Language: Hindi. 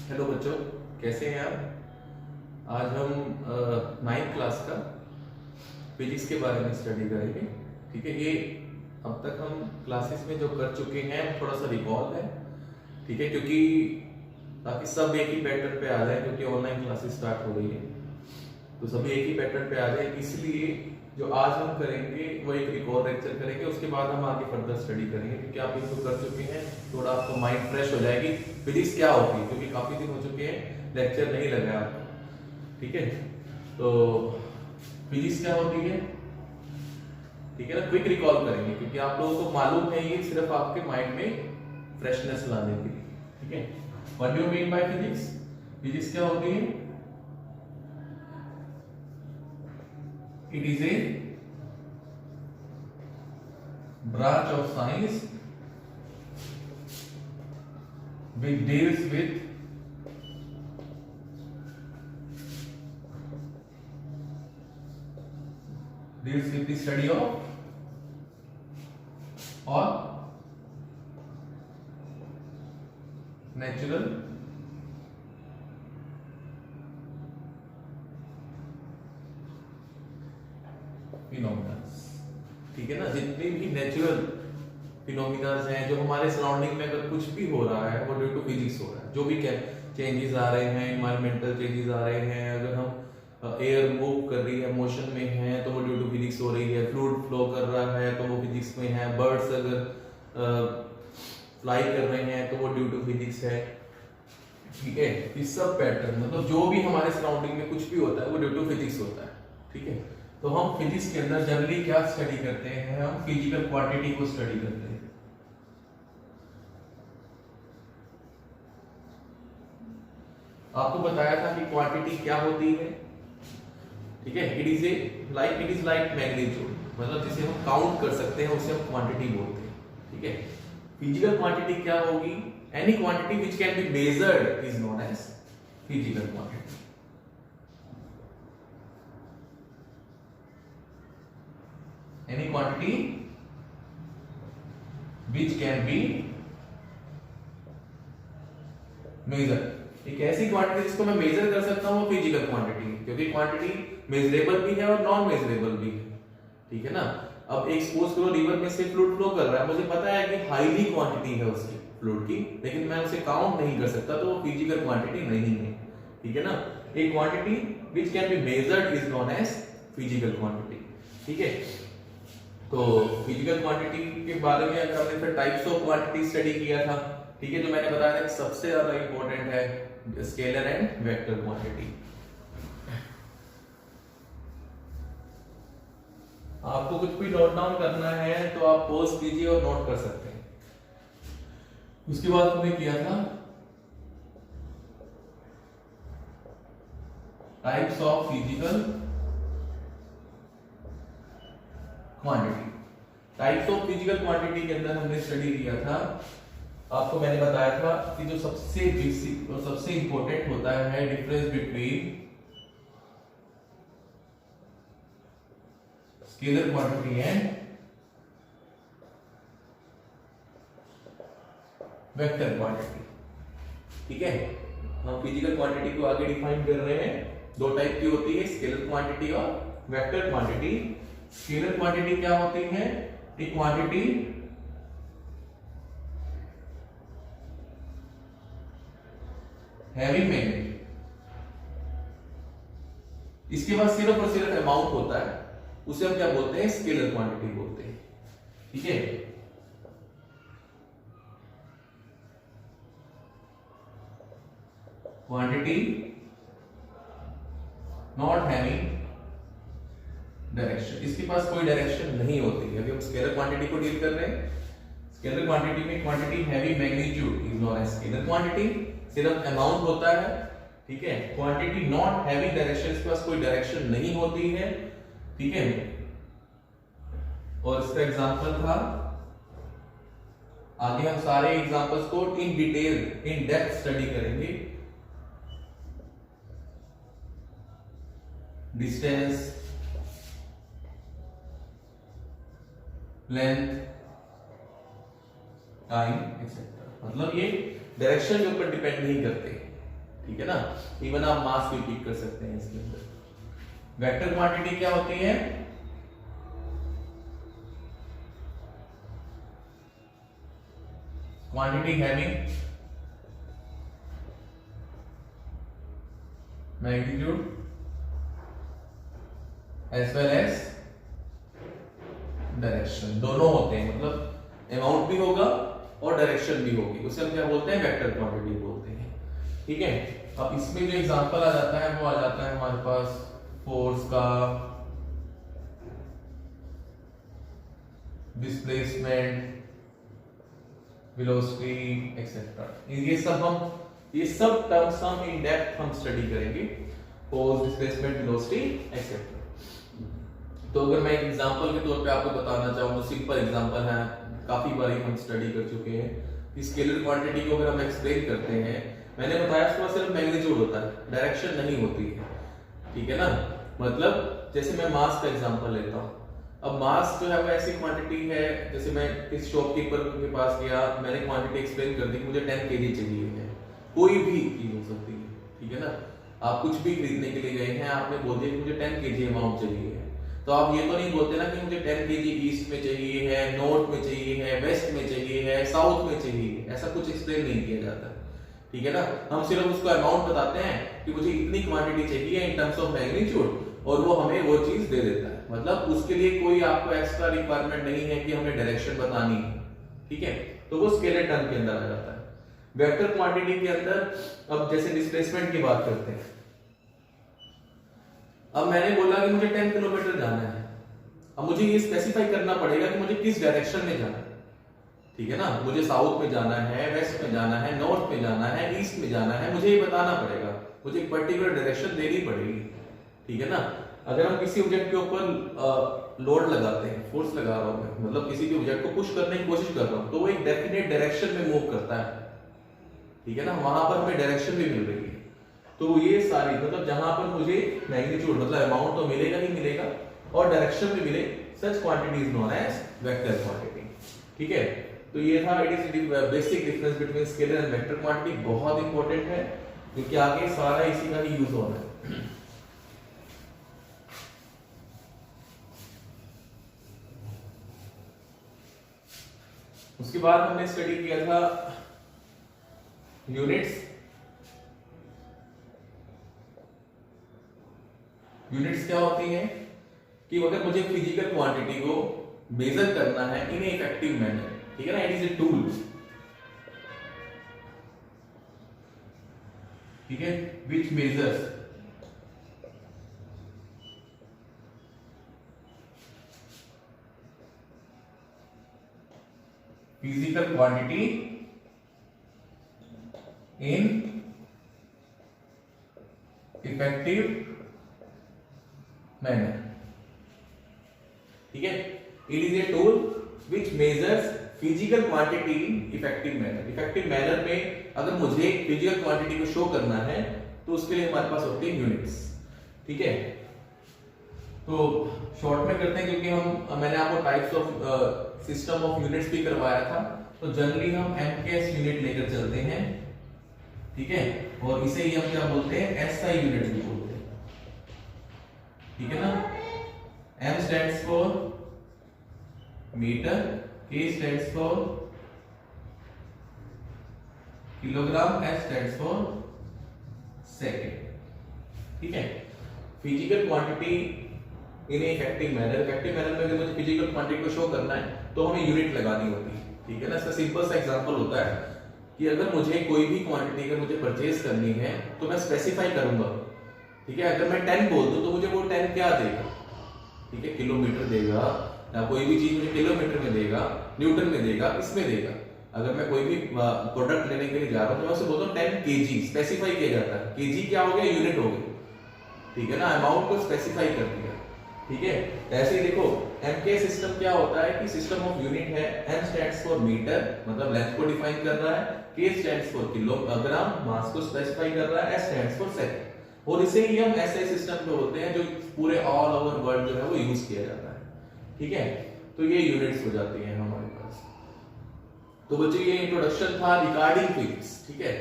हेलो बच्चों, कैसे हैं आप। आज हम 9th क्लास का फिजिक्स के बारे में स्टडी करेंगे। ठीक है, ये अब तक हम क्लासेस में जो कर चुके हैं थोड़ा सा रिकॉल है। ठीक है, क्योंकि ताकि सब एक ही पैटर्न पे आ जाए, क्योंकि ऑनलाइन क्लासेस स्टार्ट हो गई है तो सभी एक ही पैटर्न पे आ जाए। इसलिए जो आज हम करेंगे वो एक रिकॉल लेक्चर करेंगे, उसके बाद हम आगे फर्दर स्टडी करेंगे, क्योंकि आप इसको कर चुके हैं। थोड़ा आपको माइंड फ्रेश हो जाएगी फिजिक्स क्या होती है, क्योंकि काफी दिन हो चुके हैं लेक्चर नहीं लगा आपको। ठीक है, तो फिजिक्स क्या होती है, ठीक है ना, क्विक रिकॉल करेंगे, क्योंकि आप लोगों को मालूम है ये सिर्फ आपके माइंड में फ्रेशनेस लाने के लिए। ठीक है, what do you mean by physics. Physics क्या होती है? It is a branch of science which deals with the study of or natural phenomenas. ठीक है ना, जितने भी नेचुरल फिनोमिनास हैं, जो हमारे सराउंडिंग में अगर कुछ भी हो रहा है वो ड्यू टू फिजिक्स हो रहा है। जो भी चेंजेस आ रहे हैं, इन्वायरमेंटल चेंजेस आ रहे हैं, अगर हम एयर मूव कर रही है, मोशन में है, तो वो ड्यू टू फिजिक्स हो रही है। फ्लूइड फ्लो कर रहा है तो वो फिजिक्स में है। बर्ड्स अगर फ्लाई कर रहे हैं तो वो ड्यू टू फिजिक्स है। ठीक है, इस सब पैटर्न मतलब जो भी हमारे सराउंडिंग में कुछ भी होता है वो ड्यू टू फिजिक्स होता है। ठीक है, तो हम फिजिक्स के अंदर जनरली क्या स्टडी करते हैं, हम फिजिकल क्वांटिटी को स्टडी करते हैं। आपको बताया था कि क्वांटिटी क्या होती है। ठीक है, इट इज लाइक मैग्नीट्यूड, मतलब जिसे हम काउंट कर सकते हैं उसे हम क्वांटिटी बोलते हैं। ठीक है, फिजिकल क्वांटिटी क्या होगी? Any quantity which can be measured is known as physical quantity. Any quantity which can be measured। एक ऐसी क्वांटिटी जिसको मैं मेजर कर सकता हूँ वो फिजिकल क्वांटिटी है, क्योंकि क्वांटिटी मेजरेबल भी है और नॉन मेजरेबल भी है। ठीक है ना, अब एक सपोज करो रिवर में से फ्लूइड फ्लो कर रहा है, मुझे पता है कि हाईली क्वांटिटी है उसकी फ्लूइड की, लेकिन मैं उसे काउंट नहीं कर सकता, तो वो फिजिकल क्वांटिटी नहीं है। ठीक है ना, एक quantity which can be measured is known as physical quantity. ठीक है, तो फिजिकल क्वांटिटी के बारे में अगर हमने फिर टाइप्स ऑफ क्वांटिटी स्टडी किया था। ठीक है, जो मैंने बताया था कि सबसे ज्यादा इंपॉर्टेंट है स्केलर एंड वेक्टर क्वांटिटी। आपको कुछ भी नोट डाउन करना है तो आप पॉज कीजिए और नोट कर सकते हैं। उसके बाद हमने किया था types of physical quantity. Types of physical quantity के अंदर हमने स्टडी किया था, आपको मैंने बताया था कि जो सबसे बेसिक और सबसे इंपॉर्टेंट होता है difference between scalar quantity and vector quantity. ठीक है, हम फिजिकल क्वांटिटी को आगे डिफाइन कर रहे हैं। दो टाइप की होती है, स्केलर क्वांटिटी और वेक्टर क्वांटिटी। स्केलर क्वांटिटी क्या होती है? एक क्वांटिटी हैवी मैग्नेट, इसके बाद सिर्फ और सिर्फ अमाउंट होता है, उसे हम क्या बोलते हैं? स्केलर क्वांटिटी बोलते हैं। ठीक है, क्वांटिटी नॉट हैविंग डायरेक्शन, इसके पास कोई डायरेक्शन नहीं होती है। अभी हम स्केलर क्वांटिटी को डील कर रहे हैं। स्केलर क्वांटिटी में क्वांटिटी हैवी magnitude is known as scalar quantity, सिर्फ अमाउंट होता है। ठीक है, क्वांटिटी नॉट हैवी डायरेक्शन, इसके पास कोई डायरेक्शन नहीं होती है। ठीक है, और इसका एग्जांपल था, आगे हम सारे एग्जांपल्स को in detail in depth study करेंगे। डिस्टेंस, लेंथ, टाइम एक्सेट्रा, मतलब ये डायरेक्शन के ऊपर डिपेंड नहीं करते। ठीक है ना। इवन आप मास भी पिक कर सकते हैं इसके अंदर। वेक्टर क्वांटिटी क्या होती है? Quantity having magnitude as well as direction, दोनों होते हैं, मतलब अमाउंट भी होगा और डायरेक्शन भी होगी, उसे हम क्या बोलते हैं? वेक्टर क्वांटिटी बोलते हैं। ठीक है। अब इसमें जो एग्जांपल आ जाता है वो आ जाता है हमारे पास फोर्स का, डिस्प्लेसमेंट, वेलोसिटी एक्सेट्रा। ये सब टर्म्स हम इन डेप्थ हम स्टडी करेंगे, फोर्स, डिस्प्लेसमेंट, वेलोसिटी एक्सेट्रा। तो अगर मैं एक एग्जांपल के तौर पे आपको बताना चाहूँ तो सिंपल एग्जांपल है, काफी बार हम स्टडी कर चुके हैं कि स्केलर क्वांटिटी को अगर हम एक्सप्लेन करते हैं, मैंने बताया उसके पास सिर्फ मैग्नीट्यूड होता है, डायरेक्शन नहीं होती है। ठीक है ना। मतलब जैसे मैं मास का एग्जांपल लेता हूँ, अब मास जो है वो ऐसी क्वांटिटी है, जैसे मैं किसी शॉपकीपर के पास गया, मैंने क्वांटिटी एक्सप्लेन कर दी कि मुझे 10 केजी चाहिए है, कोई भी चीज हो सकती है। ठीक है ना। आप कुछ भी खरीदने के लिए गए हैं, आपने बोल दिया कि मुझे 10 केजी अमाउंट चाहिए है, तो आप ये तो नहीं बोलते ना कि मुझे 10 केजी ईस्ट में चाहिए है, नॉर्थ में चाहिए है, वेस्ट में चाहिए है, साउथ में चाहिए, ऐसा कुछ एक्सप्लेन नहीं किया जाता। ठीक है ना। हम सिर्फ उसको अमाउंट बताते हैं कि मुझे इतनी क्वांटिटी चाहिए इन टर्म्स ऑफ मैग्नीट्यूड, और वो हमें वो चीज दे देता है। मतलब उसके लिए कोई आपको एक्स्ट्रा रिक्वायरमेंट नहीं है कि हमें डायरेक्शन बतानी है। ठीक है। तो वो स्केलर टर्म के अंदर आ जाता है। वेक्टर क्वांटिटी के अंदर अब जैसे डिस्प्लेसमेंट की बात करते हैं, अब मैंने बोला कि मुझे 10 किलोमीटर जाना है, अब मुझे ये स्पेसिफाई करना पड़ेगा कि मुझे किस डायरेक्शन में जाना है। ठीक है ना। मुझे साउथ में जाना है, वेस्ट में जाना है, नॉर्थ में जाना है, ईस्ट में जाना है, मुझे ये बताना पड़ेगा, मुझे एक पर्टिकुलर डायरेक्शन देनी पड़ेगी। ठीक है ना। अगर हम किसी ऑब्जेक्ट के ऊपर लोड लगाते हैं, फोर्स लगा रहा हूं, मतलब किसी भी ऑब्जेक्ट को पुश करने की कोशिश कर रहा हूं, तो वो एक डेफिनेट डायरेक्शन में मूव करता है। ठीक है ना। वहां पर हमें डायरेक्शन भी मिल रही है। तो ये सारी, मतलब जहां पर मुझे मैग्नीट्यूड मतलब अमाउंट तो मिलेगा ही मिलेगा और डायरेक्शन भी मिले, such quantity is known as vector quantity. ठीक है। तो ये था, it is basic difference between scalar and vector quantity. बहुत इंपॉर्टेंट है क्योंकि आगे सारा इसी का ही यूज होना है। उसके बाद हमने स्टडी किया था यूनिट्स। यूनिट्स क्या होती हैं कि अगर मुझे फिजिकल क्वांटिटी को मेजर करना है इन इफेक्टिव मैनर, ठीक है ना, इट इज ए टूल। ठीक है, विच measures physical quantity in effective manner. ठीक है, it is a tool which measures physical quantity in effective manner. Effective manner में अगर मुझे फिजिकल क्वांटिटी को शो करना है तो उसके लिए हमारे पास होती है यूनिट्स। ठीक है, तो शॉर्ट में करते हैं क्योंकि मैंने आपको types of system of units भी करवाया था। तो जनरली हम एमकेएस यूनिट लेकर चलते हैं। ठीक है, और इसे ही हम क्या बोलते हैं, एसआई यूनिट भी बोलते हैं। ठीक है ना। एम स्टैंड्स फॉर मीटर, के stands for kilogram, S stands for second. ठीक है, physical quantity in effective manner. Effective manner में अगर मुझे फिजिकल क्वांटिटी को शो करना है तो हमें यूनिट लगानी होती है। ठीक है ना। इसका सिंपल सा एग्जांपल होता है कि अगर मुझे कोई भी क्वांटिटी अगर मुझे परचेज करनी है तो मैं स्पेसिफाई करूंगा। ठीक है, अगर मैं 10 बोल दूं तो मुझे वो 10 क्या देगा, ठीक है, किलोमीटर देगा या कोई भी चीज मुझे किलोमीटर में देगा, न्यूटन में देगा, इसमें देगा। अगर मैं कोई भी प्रोडक्ट लेने के लिए जा रहा हूं तो मैं उसे बोलता हूं 10 केजी, स्पेसिफाई किया जाता है। केजी क्या हो गया, यूनिट हो गई। ठीक है ना, अमाउंट को स्पेसिफाई कर दिया। ठीक है, ऐसे ही देखो एमके सिस्टम क्या होता है कि सिस्टम ऑफ यूनिट है। एम स्टैंड्स फॉर मीटर, मतलब लेंथ को डिफाइन कर रहा है, के स्टैंड्स फॉर किलोग्राम, मास को स्पेसिफाई कर रहा है, एस स्टैंड्स फॉर सेकंड। और इसे ही हम ऐसे सिस्टम पे होते हैं जो पूरे ऑल ओवर वर्ल्ड जो है वो यूज किया जाता है। ठीक है, तो ये यूनिट्स हो जाती हैं हमारे पास। तो बच्चों ये इंट्रोडक्शन था रिगार्डिंग फिजिक्स। ठीक है,